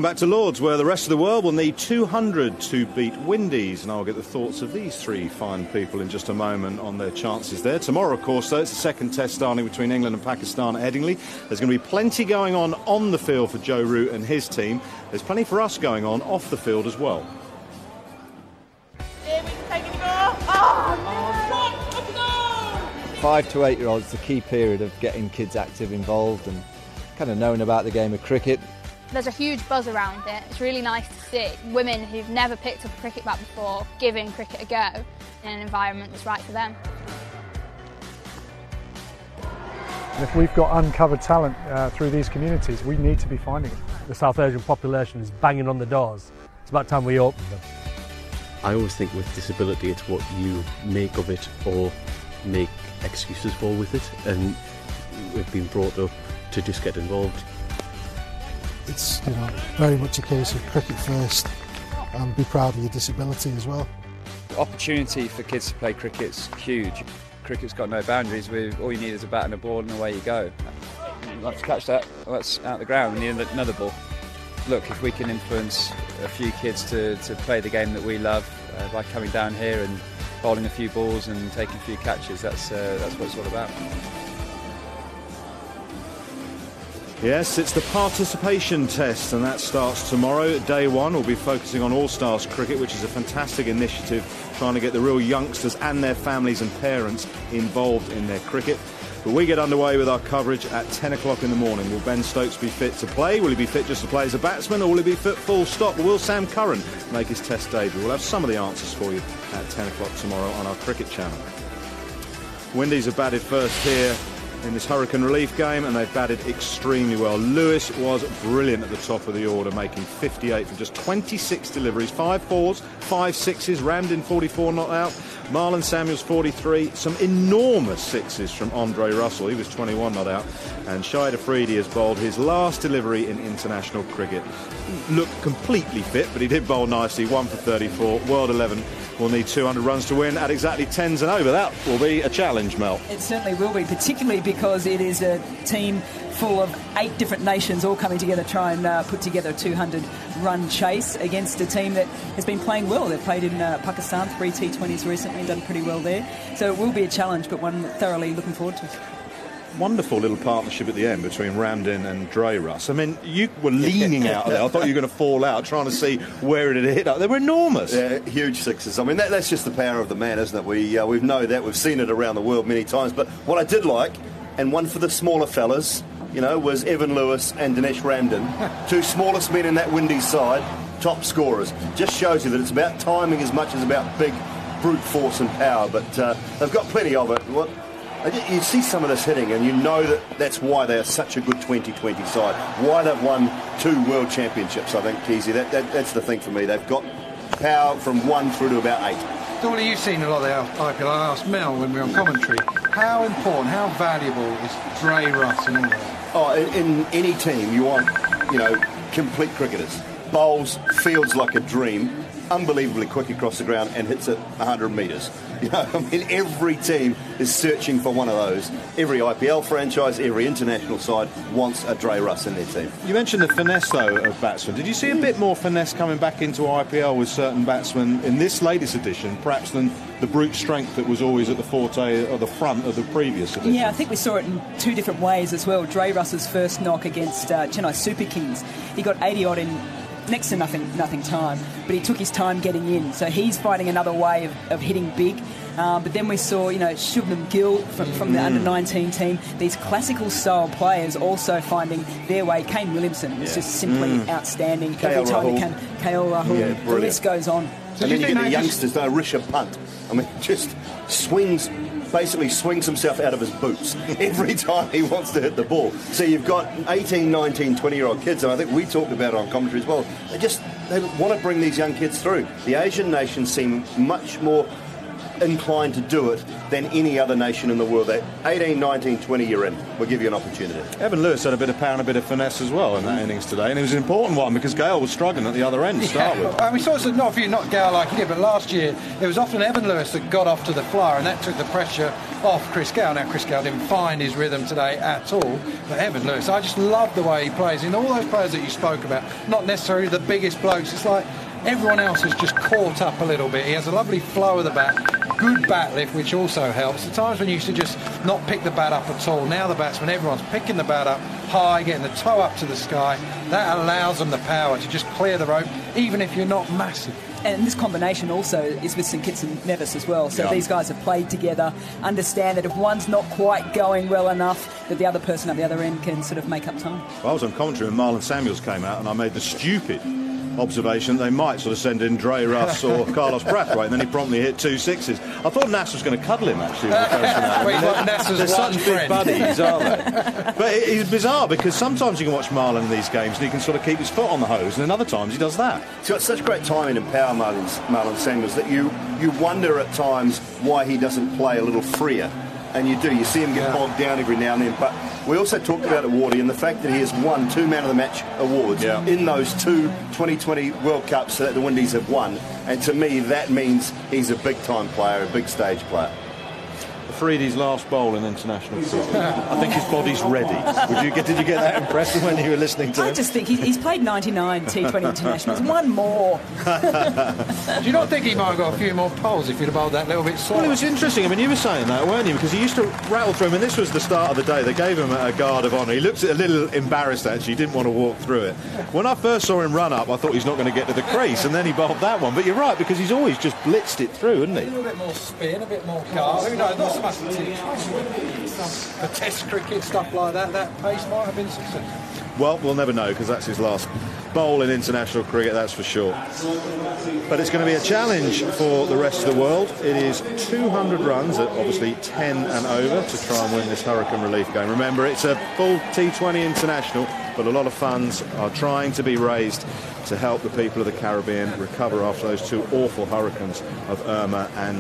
Welcome back to Lords, where the rest of the world will need 200 to beat Windies. And I'll get the thoughts of these three fine people in just a moment on their chances there. Tomorrow, of course, though, it's the second test starting between England and Pakistan at Headingley. There's going to be plenty going on the field for Joe Root and his team. There's plenty for us going on off the field as well. Yeah, we can take it off. Oh, 5 to 8 year olds, the key period of getting kids active, involved and kind of knowing about the game of cricket. There's a huge buzz around it. It's really nice to see women who've never picked up a cricket bat before giving cricket a go in an environment that's right for them. If we've got uncovered talent through these communities, we need to be finding it. The South Asian population is banging on the doors. It's about time we open them. I always think with disability it's what you make of it or make excuses for with it, and we've been brought up to just get involved. It's very much a case of cricket first and be proud of your disability as well. The opportunity for kids to play cricket's huge. Cricket's got no boundaries. All you need is a bat and a ball and away you go. You'd like to catch that, well, that's out the ground, we need another ball. Look, if we can influence a few kids to play the game that we love by coming down here and bowling a few balls and taking a few catches, that's what it's all about. Yes, it's the participation test, and that starts tomorrow. Day one will be focusing on All-Stars cricket, which is a fantastic initiative, trying to get the real youngsters and their families and parents involved in their cricket. But we get underway with our coverage at 10 o'clock in the morning. Will Ben Stokes be fit to play? Will he be fit just to play as a batsman, or will he be fit full stop? Will Sam Curran make his test debut? We'll have some of the answers for you at 10 o'clock tomorrow on our cricket channel. Windies have batted first here in this hurricane relief game, and they've batted extremely well. Lewis was brilliant at the top of the order, making 58 from just 26 deliveries, 5 fours, 5 sixes, Ramdin 44 not out, Marlon Samuels 43, some enormous sixes from Andre Russell, he was 21 not out, and Shahid Afridi has bowled his last delivery in international cricket. Looked completely fit, but he did bowl nicely, 1 for 34, World 11 will need 200 runs to win at exactly 10s and over. That will be a challenge, Mel. It certainly will be, particularly because it is a team full of 8 different nations all coming together to try and put together a 200-run chase against a team that has been playing well. They've played in Pakistan 3 T20s recently and done pretty well there. So it will be a challenge, but one thoroughly looking forward to. Wonderful little partnership at the end between Ramdin and Dre Russ. I mean, you were leaning out of there. I thought you were going to fall out, trying to see where it had hit. They were enormous. Yeah, huge sixes. I mean, that's just the power of the man, isn't it? We know that. We've seen it around the world many times. But what I did like, and one for the smaller fellas, was Evin Lewis and Dinesh Ramdin, 2 smallest men in that Windies side, top scorers. Just shows you that it's about timing as much as about big brute force and power. But they've got plenty of it. You see some of this hitting, and you know that's why they are such a good 2020 side. Why they've won 2 world championships, I think, Keezy. That's the thing for me. They've got power from 1 through to about 8. Dolly, you've seen a lot of the IPL. I asked Mel when we were on commentary, how important, how valuable is Dre Russ and all that? Oh, in any team, you want, complete cricketers. Bowls, fields like a dream, unbelievably quick across the ground and hits it 100 metres. Every team is searching for one of those. Every IPL franchise, every international side wants a Dre Russ in their team. You mentioned the finesse, though, of batsmen. Did you see a bit more finesse coming back into IPL with certain batsmen in this latest edition, perhaps than the brute strength that was always at the forte or the front of the previous edition? Yeah, I think we saw it in 2 different ways as well. Dre Russ's first knock against Chennai Super Kings, he got 80-odd in next to nothing time, but he took his time getting in. So he's finding another way of hitting big. But then we saw, Shubman Gill from the under-19 team. These classical style players also finding their way. Kane Williamson was just simply outstanding. Every time he came, KL Rahul, the list goes on. And then you get the youngsters, Rishabh Pant. I mean, just basically swings himself out of his boots every time he wants to hit the ball. So you've got 18, 19, 20-year-old kids, and I think we talked about it on commentary as well. They want to bring these young kids through. The Asian nations seem much more inclined to do it than any other nation in the world. That 18, 19, 20 year in will give you an opportunity. Evin Lewis had a bit of power and a bit of finesse as well in that innings today, and it was an important one because Gayle was struggling at the other end to start with. We saw it not Gayle like here, but last year it was often Evin Lewis that got off to the flyer, and that took the pressure off Chris Gayle. Now, Chris Gayle didn't find his rhythm today at all, but Evin Lewis, I just love the way he plays. In all those players that you spoke about, not necessarily the biggest blokes, it's like everyone else has just caught up a little bit. He has a lovely flow of the bat, good bat lift, which also helps. The times when you used to just not pick the bat up at all, now the batsman, everyone's picking the bat up high, getting the toe up to the sky. That allows them the power to just clear the rope, even if you're not massive. And this combination also is with St Kitts and Nevis as well. So these guys have played together, understand that if one's not quite going well enough, that the other person at the other end can sort of make up time. Well, I was on commentary when Marlon Samuels came out, and I made the stupid observation they might sort of send in Dre Russ or Carlos Brathwaite, and then he promptly hit 2 sixes. I thought Nass was going to cuddle him, actually. They're such big buddies, aren't they? But it's bizarre, because sometimes you can watch Marlon in these games and he can sort of keep his foot on the hose, and then other times he does that. He's got such great timing and power, Marlon Samuels, that you wonder at times why he doesn't play a little freer. And you do. You see him get bogged down every now and then. But we also talked about Wardy and the fact that he has won 2 Man of the Match awards in those 2 2020 World Cups that the Windies have won. And to me, that means he's a big-time player, a big-stage player. Afridi's last bowl in international cricket. I think his body's ready. Did you get that impression when you were listening to him? I just think he's played 99 T20 internationals, one more. Do you not think he might have got a few more poles if he'd have bowled that little bit slower? Well, it was interesting. I mean, you were saying that, weren't you? Because he used to rattle through him, and this was the start of the day. They gave him a guard of honour. He looked a little embarrassed, actually. He didn't want to walk through it. When I first saw him run up, I thought he's not going to get to the crease, and then he bowled that one. But you're right, because he's always just blitzed it through, hasn't he? A little bit more spin, a bit more guard. Who knows? Not so much the Test cricket, stuff like that. That pace might have been successful. Well, we'll never know, because that's his last bowl in international cricket, that's for sure. But it's going to be a challenge for the rest of the world. It is 200 runs at obviously 10 and over to try and win this hurricane relief game. Remember, it's a full T20 international, but a lot of funds are trying to be raised to help the people of the Caribbean recover after those 2 awful hurricanes of Irma and